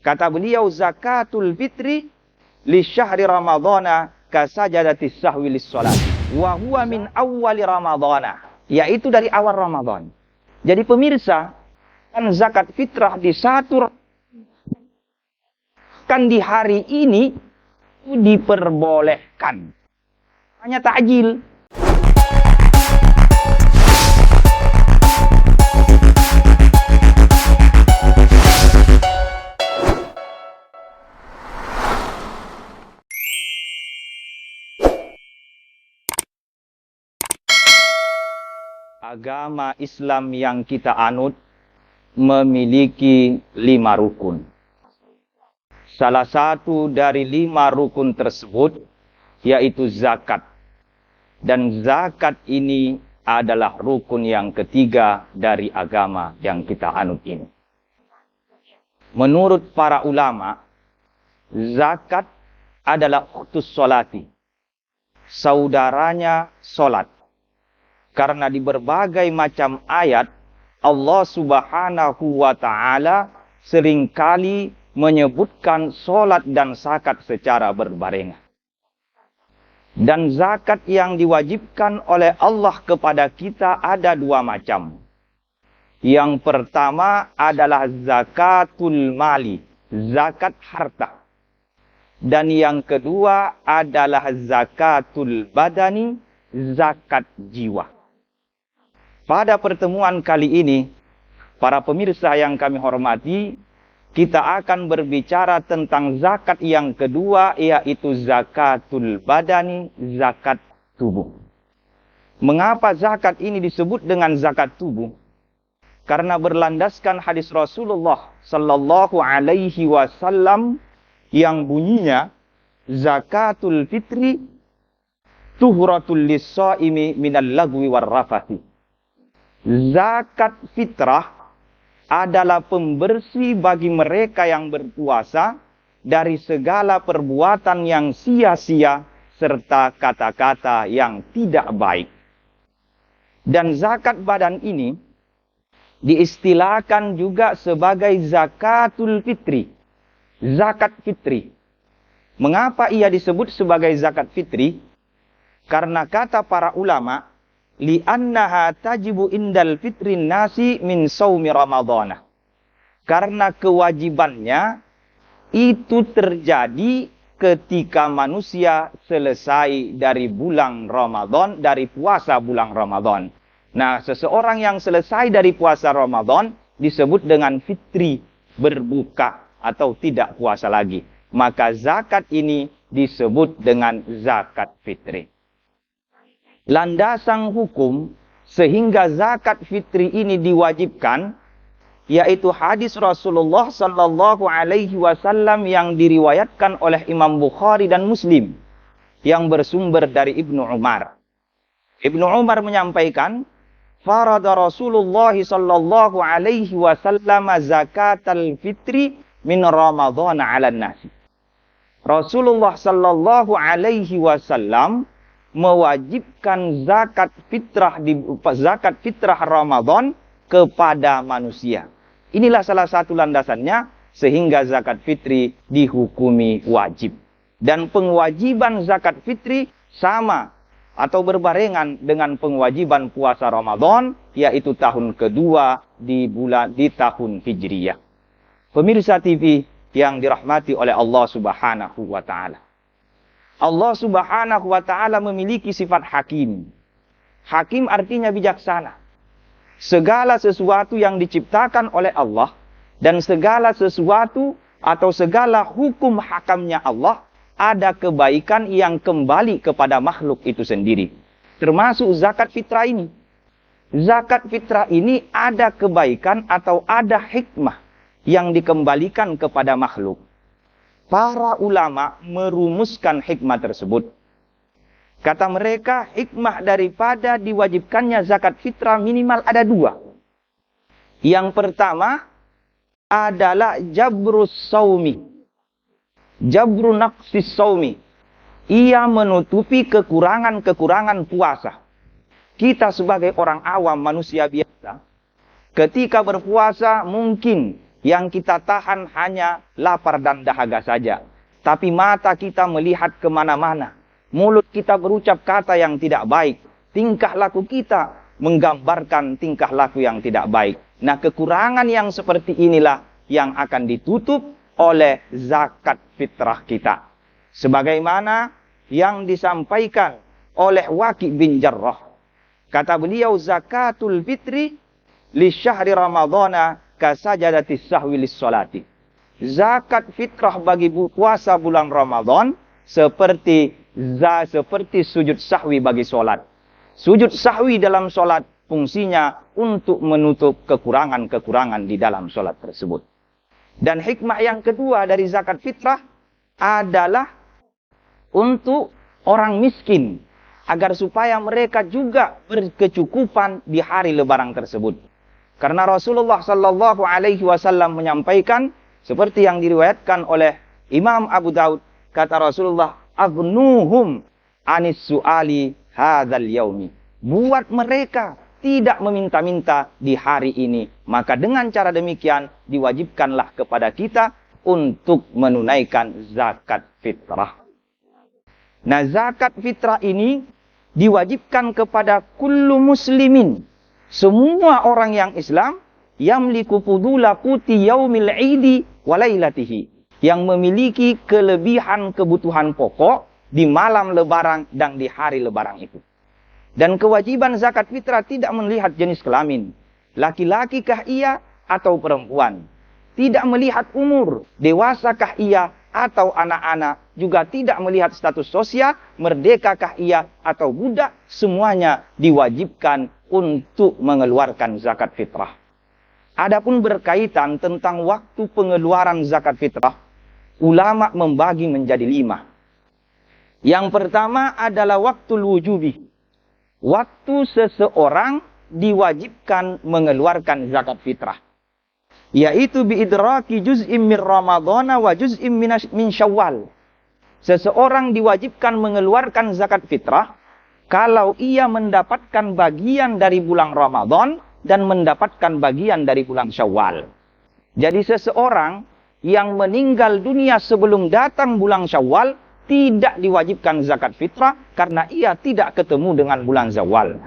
Kata beliau, zakatul fitri li syahri ramadhana kasajadatis sahwi lis salat. Wa huwa min awwali ramadhana. Yaitu dari awal Ramadan. Jadi pemirsa, kan zakat fitrah di kan di hari ini diperbolehkan. Hanya takjil. Agama Islam yang kita anut memiliki 5 rukun. Salah satu dari 5 rukun tersebut yaitu zakat. Dan zakat ini adalah rukun yang ketiga dari agama yang kita anut ini. Menurut para ulama, zakat adalah ukhtus sholati. Saudaranya solat. Karena di berbagai macam ayat, Allah Subhanahu wa Ta'ala seringkali menyebutkan solat dan zakat secara berbarengan. Dan zakat yang diwajibkan oleh Allah kepada kita ada 2 macam. Yang pertama adalah zakatul mali, zakat harta. Dan yang kedua adalah zakatul badani, zakat jiwa. Pada pertemuan kali ini, para pemirsa yang kami hormati, kita akan berbicara tentang zakat yang kedua, yaitu zakatul badani, zakat tubuh. Mengapa zakat ini disebut dengan zakat tubuh? Karena berlandaskan hadis Rasulullah Sallallahu Alaihi Wasallam yang bunyinya, zakatul fitri tuhratul lis-shaimi minal lagwi war rafathi. Zakat fitrah adalah pembersih bagi mereka yang berpuasa dari segala perbuatan yang sia-sia serta kata-kata yang tidak baik. Dan zakat badan ini diistilahkan juga sebagai zakatul fitri. Zakat fitri. Mengapa ia disebut sebagai zakat fitri? Karena kata para ulama, li'annaha tajibu indal fitrin nasi min saumi ramadhana. Karena kewajibannya itu terjadi ketika manusia selesai dari bulan Ramadan, dari puasa bulan Ramadan. Nah, seseorang yang selesai dari puasa Ramadan disebut dengan fitri, berbuka atau tidak puasa lagi. Maka zakat ini disebut dengan zakat fitri. Landasan hukum sehingga zakat fitri ini diwajibkan yaitu hadis Rasulullah Sallallahu Alaihi Wasallam yang diriwayatkan oleh Imam Bukhari dan Muslim yang bersumber dari Ibnu Umar. Ibnu Umar menyampaikan, farada Rasulullah Sallallahu Alaihi Wasallam zakatal fitri min Ramadan 'ala nasi. Rasulullah Sallallahu Alaihi Wasallam mewajibkan zakat fitrah Ramadan kepada manusia. Inilah salah satu landasannya sehingga zakat fitri dihukumi wajib. Dan pengewajiban zakat fitri sama atau berbarengan dengan pengewajiban puasa Ramadan, yaitu tahun kedua di tahun Hijriyah. Pemirsa TV yang dirahmati oleh Allah Subhanahu wa Ta'ala. Allah Subhanahu wa Ta'ala memiliki sifat hakim. Hakim artinya bijaksana. Segala sesuatu yang diciptakan oleh Allah dan segala sesuatu atau segala hukum hakamnya Allah ada kebaikan yang kembali kepada makhluk itu sendiri. Termasuk zakat fitrah ini. Zakat fitrah ini ada kebaikan atau ada hikmah yang dikembalikan kepada makhluk. Para ulama merumuskan hikmah tersebut. Kata mereka, hikmah daripada diwajibkannya zakat fitrah minimal ada 2. Yang pertama adalah jabrus saumi. Jabru naqsis saumi. Ia menutupi kekurangan-kekurangan puasa. Kita sebagai orang awam, manusia biasa, ketika berpuasa mungkin Yang kita tahan hanya lapar dan dahaga saja. Tapi mata kita melihat kemana-mana. Mulut kita berucap kata yang tidak baik. Tingkah laku kita menggambarkan tingkah laku yang tidak baik. Nah, kekurangan yang seperti inilah yang akan ditutup oleh zakat fitrah kita. Sebagaimana yang disampaikan oleh Waqi' bin Jarrah. Kata beliau, zakatul fitri li syahri ramadhana kasajadatis sahwi lis salati. Zakat fitrah bagi puasa bulan Ramadan seperti sujud sahwi bagi solat. Sujud sahwi dalam solat fungsinya untuk menutup kekurangan-kekurangan di dalam solat tersebut. Dan hikmah yang kedua dari zakat fitrah adalah untuk orang miskin, agar supaya mereka juga berkecukupan di hari lebaran tersebut. Karena Rasulullah sallallahu alaihi wasallam menyampaikan seperti yang diriwayatkan oleh Imam Abu Daud, kata Rasulullah, "Aghnuhum anis su'ali hadzal yaumi." Buat mereka tidak meminta-minta di hari ini. Maka dengan cara demikian diwajibkanlah kepada kita untuk menunaikan zakat fitrah. Nah, zakat fitrah ini diwajibkan kepada kullu muslimin. Semua orang yang Islam yamliku fudula quti yaumil idi walailatihi, yang memiliki kelebihan kebutuhan pokok di malam lebaran dan di hari lebaran itu. Dan kewajiban zakat fitrah tidak melihat jenis kelamin. Laki-laki kah ia atau perempuan. Tidak melihat umur, dewasakah ia atau anak-anak, juga tidak melihat status sosial, merdekakah ia atau budak, semuanya diwajibkan untuk mengeluarkan zakat fitrah. Adapun berkaitan tentang waktu pengeluaran zakat fitrah, ulama membagi menjadi 5. Yang pertama adalah waktu wujubi. Waktu seseorang diwajibkan mengeluarkan zakat fitrah. Yaitu biidraki juz'im min Ramadhana wa juz'im min Syawal. Seseorang diwajibkan mengeluarkan zakat fitrah kalau ia mendapatkan bagian dari bulan Ramadan dan mendapatkan bagian dari bulan Syawal. Jadi seseorang yang meninggal dunia sebelum datang bulan Syawal tidak diwajibkan zakat fitrah karena ia tidak ketemu dengan bulan Syawal.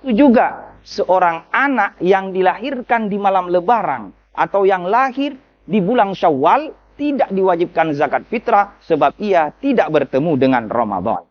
Itu juga seorang anak yang dilahirkan di malam lebaran atau yang lahir di bulan Syawal tidak diwajibkan zakat fitrah sebab ia tidak bertemu dengan Ramadan.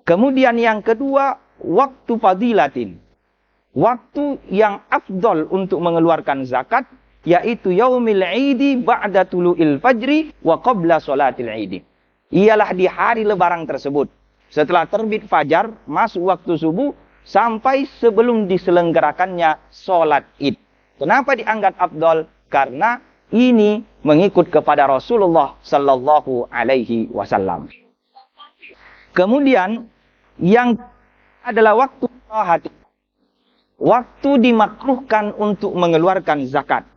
Kemudian yang kedua, waktu fadilatin. Waktu yang afdol untuk mengeluarkan zakat yaitu yaumil idi ba'da tulu'il fajri wa qabla sholatil idi. Ialah di hari lebaran tersebut. Setelah terbit fajar, masuk waktu subuh, sampai sebelum diselenggarakannya sholat id. Kenapa dianggap afdol? Karena ini mengikut kepada Rasulullah sallallahu alaihi wasallam. Kemudian yang adalah waktu hati. Waktu dimakruhkan untuk mengeluarkan zakat,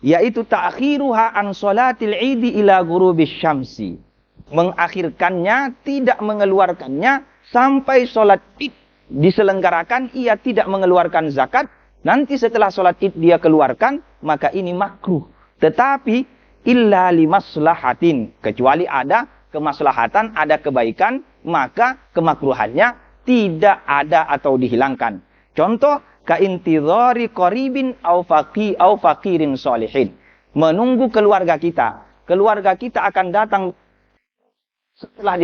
yaitu ta'khiruha an sholatil idi ila ghurubis syamsi. Mengakhirkannya, tidak mengeluarkannya sampai sholat id diselenggarakan, ia tidak mengeluarkan zakat. Nanti setelah sholat id dia keluarkan, maka ini makruh. Tetapi illa limaslahatin, kecuali ada kemaslahatan, ada kebaikan, maka kemakruhannya tidak ada atau dihilangkan. Contoh, kaintidhari qaribin au faqirin sholihin. Menunggu keluarga kita. Keluarga kita akan datang setelah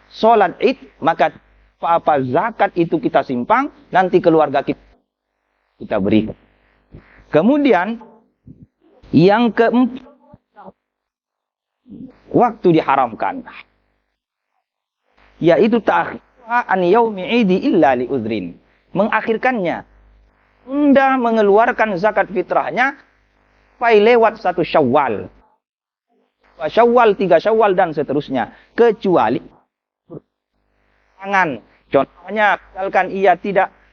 sholat id, maka apa zakat itu kita simpan, nanti keluarga kita beri. Kemudian yang keempat, waktu diharamkan, yaitu ta'khirha an yaumi idi illa li udhrin. Mengakhirkannya, tunda mengeluarkan zakat fitrahnya sampai lewat 1 Syawal. 2 Syawal, 3 Syawal dan seterusnya, kecuali tangan. Contohnya, misalkan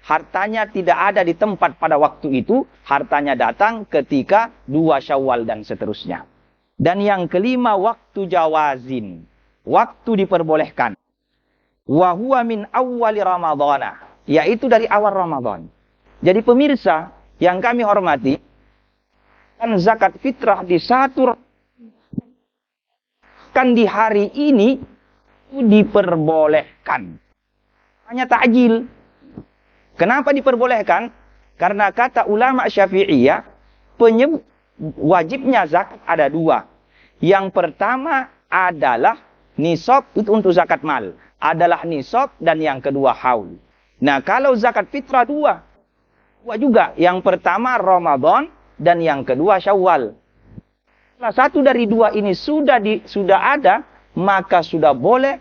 hartanya tidak ada di tempat pada waktu itu, hartanya datang ketika 2 Syawal dan seterusnya. Dan yang kelima, waktu jawazin. Waktu diperbolehkan. Wa huwa min awwali Ramadhana, yaitu dari awal Ramadan. Jadi pemirsa yang kami hormati, zakat fitrah di satu kan di hari ini diperbolehkan. Hanya ta'jil. Kenapa diperbolehkan? Karena kata ulama Syafi'iyah, wajibnya zakat ada dua. Yang pertama adalah nisab, itu untuk zakat mal. Adalah nisab, dan yang kedua haul. Nah, kalau zakat fitrah dua juga. Yang pertama Ramadan, dan yang kedua Syawal. Salah satu dari dua ini sudah ada, maka sudah boleh.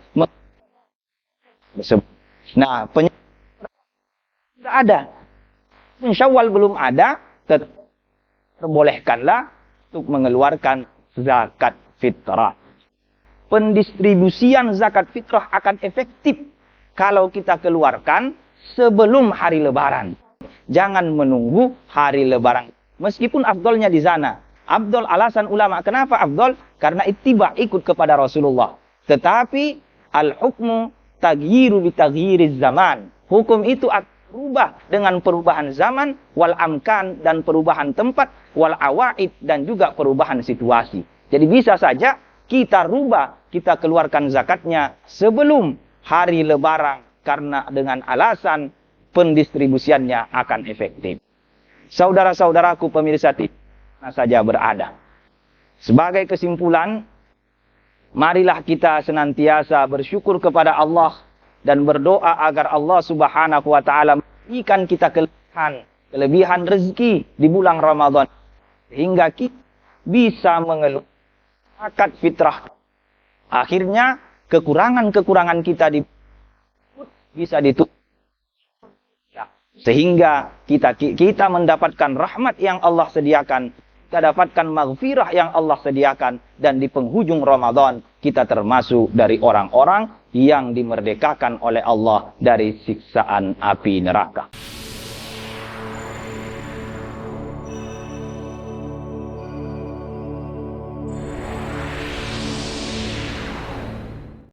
Nah, sudah ada. Syawal belum ada, terbolehkanlah untuk mengeluarkan zakat fitrah. Pendistribusian zakat fitrah akan efektif kalau kita keluarkan sebelum hari Lebaran. Jangan menunggu hari Lebaran. Meskipun afdolnya di sana. Afdol, alasan ulama. Kenapa afdol? Karena ittiba, ikut kepada Rasulullah. Tetapi al-hukmu taghyiru bitaghyyiriz zaman. Hukum itu akan berubah dengan perubahan zaman, wal amkan, dan perubahan tempat, wal awaid, dan juga perubahan situasi. Jadi bisa saja kita rubah, kita keluarkan zakatnya sebelum hari Lebaran karena dengan alasan pendistribusiannya akan efektif. Saudara-saudaraku pemirsa TV mana saja berada. Sebagai kesimpulan, marilah kita senantiasa bersyukur kepada Allah dan berdoa agar Allah Subhanahu wa taala memberikan kita kelebihan rezeki di bulan Ramadan sehingga kita bisa mengeluarkan zakat fitrah. Akhirnya kekurangan-kekurangan kita bisa ditutup. Sehingga kita mendapatkan rahmat yang Allah sediakan, kita dapatkan maghfirah yang Allah sediakan, dan di penghujung Ramadan kita termasuk dari orang-orang yang dimerdekakan oleh Allah dari siksaan api neraka.